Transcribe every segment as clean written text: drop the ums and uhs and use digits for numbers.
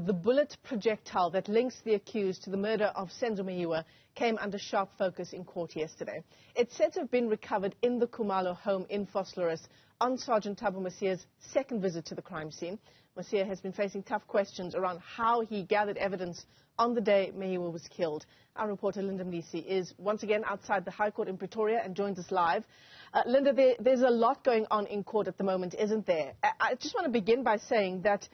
the bullet projectile that links the accused to the murder of Senzo Meyiwa came under sharp focus in court yesterday. It's said to have been recovered in the Khumalo home in Vosloorus on Sergeant Thabo Mosia's second visit to the crime scene. Mosia has been facing tough questions around how he gathered evidence on the day Meyiwa was killed. Our reporter Linda Mnisi is once again outside the High Court in Pretoria and joins us live. Linda, there's a lot going on in court at the moment, isn't there? I just want to begin by saying that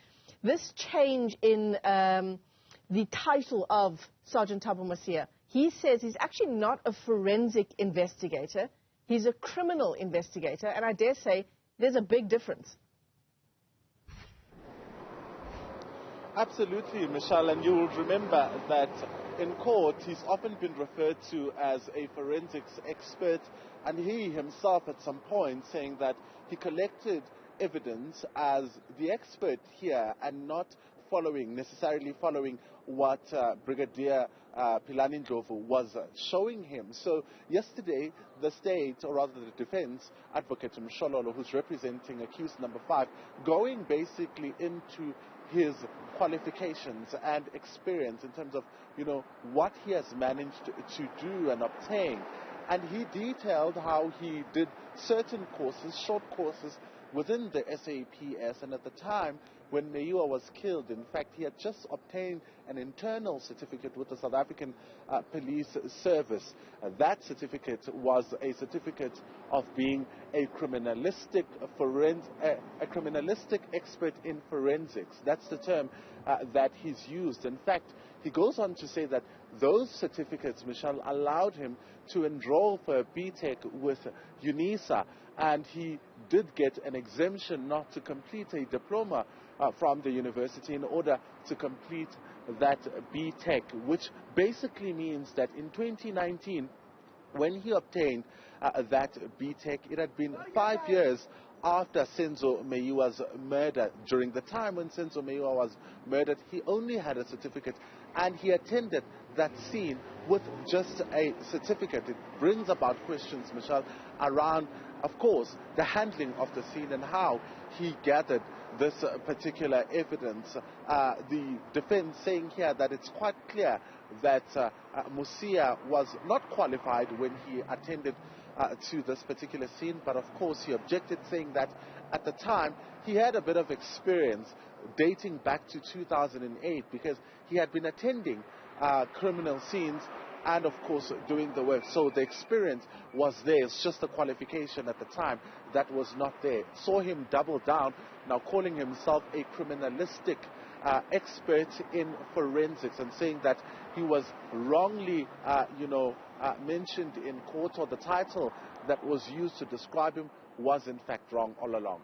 this change in the title of Sergeant Thabo Mosia, he says he's actually not a forensic investigator. He's a criminal investigator, and I dare say there's a big difference. Absolutely, Michelle, and you will remember that in court he's often been referred to as a forensics expert, and he himself at some point saying that he collected evidence as the expert here and not necessarily following what Brigadier Philani Ndlovu was showing him. So yesterday, the state, or rather the defense, Advocate Mshololo, who's representing accused number 5, going basically into his qualifications and experience in terms of, what he has managed to do and obtain. And he detailed how he did certain courses, short courses, within the SAPS, and at the time when Meyiwa was killed, in fact, he had just obtained an internal certificate with the South African Police Service. That certificate was a certificate of being a criminalistic expert in forensics. That's the term that he's used. In fact, he goes on to say that those certificates, Michelle, allowed him to enroll for a BTEC with UNISA, and he did get an exemption not to complete a diploma from the university in order to complete that BTEC, which basically means that in 2019, when he obtained that BTEC, it had been 5 years after Senzo Meyiwa's murder. During the time when Senzo Meyiwa was murdered, he only had a certificate, and he attended that scene with just a certificate. It brings about questions, Michelle, around, of course, the handling of the scene and how he gathered this particular evidence. The defense saying here that it's quite clear that Mosia was not qualified when he attended to this particular scene, but of course he objected, saying that at the time he had a bit of experience dating back to 2008 because he had been attending criminal scenes and of course doing the work. So the experience was there. It's just the qualification at the time that was not there. Saw him double down, now calling himself a criminalistic expert in forensics, and saying that he was wrongly mentioned in court, or the title that was used to describe him was in fact wrong all along.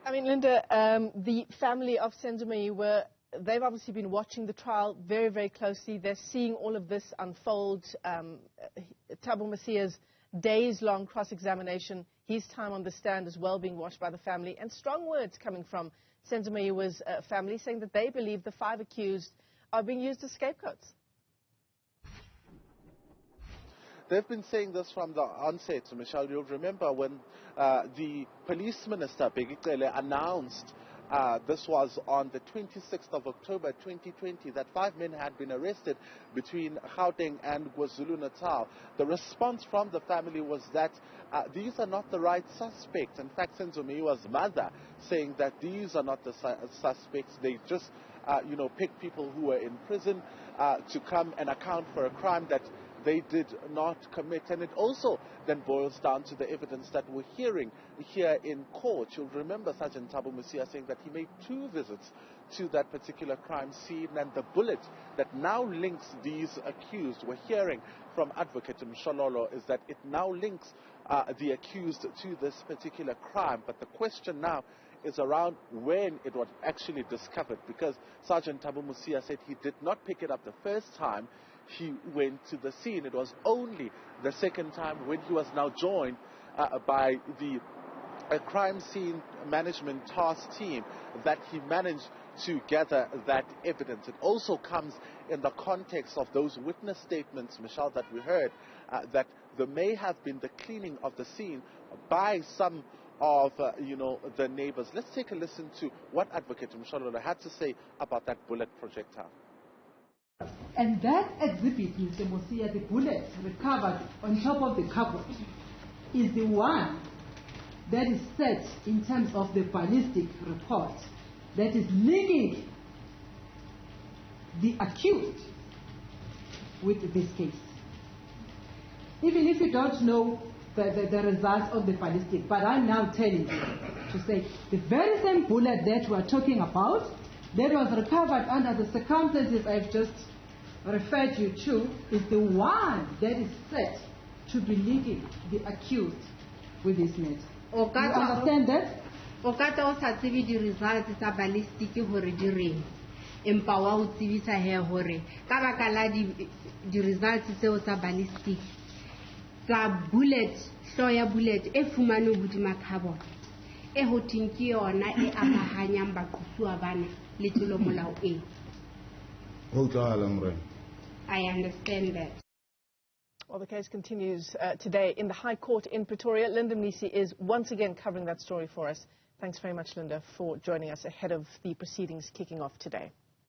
I mean, Linda, the family of Senzo Meyiwa, they've obviously been watching the trial very, very closely. They're seeing all of this unfold. Thabo Mosia's days-long cross-examination, his time on the stand as well being watched by the family, and strong words coming from Senzo Meyiwa's family saying that they believe the 5 accused are being used as scapegoats. They've been saying this from the onset, Michelle. You'll remember when the police minister, Begicele, announced this was on the 26th of October 2020, that 5 men had been arrested between Gauteng and KwaZulu-Natal. The response from the family was that these are not the right suspects. In fact, Senzo Meyiwa's mother saying that these are not the suspects. They just, picked people who were in prison to come and account for a crime that they did not commit. And it also then boils down to the evidence that we're hearing here in court. You'll remember Sergeant Thabo Mosia saying that he made 2 visits to that particular crime scene, and the bullet that now links these accused, we're hearing from Advocate Mshololo, is that it now links the accused to this particular crime. But the question now is around when it was actually discovered, because Sergeant Thabo Mosia said he did not pick it up the first time he went to the scene. It was only the second time, when he was now joined by the crime scene management task team, that he managed to gather that evidence. It also comes in the context of those witness statements, Michelle, that we heard, that there may have been the cleaning of the scene by some of, the neighbors. Let's take a listen to what Advocate Mshalola had to say about that bullet projectile. And that exhibit, Mr. Mosia, the bullet recovered on top of the cupboard, is the one that is set in terms of the ballistic report that is linking the accused with this case. Even if you don't know the results of the ballistic, but I'm now telling you to say the very same bullet that we are talking about, that was recovered under the circumstances I've just referred you to, is the one that is set to be linking the accused with this matter. You understand that? Okata o sa tsebe di results tsa ballistic hore di reng. Empa wa o tsebisa he hore ka baka la di results tseo tsa ballistic tsa bullet, hloya bullet e fumane hodima carbon e hothing ke yona e amahanyang baqosuwa bana le tlolo molao e. I understand that. Well, the case continues today in the High Court in Pretoria. Linda Mnisi is once again covering that story for us. Thanks very much, Linda, for joining us ahead of the proceedings kicking off today.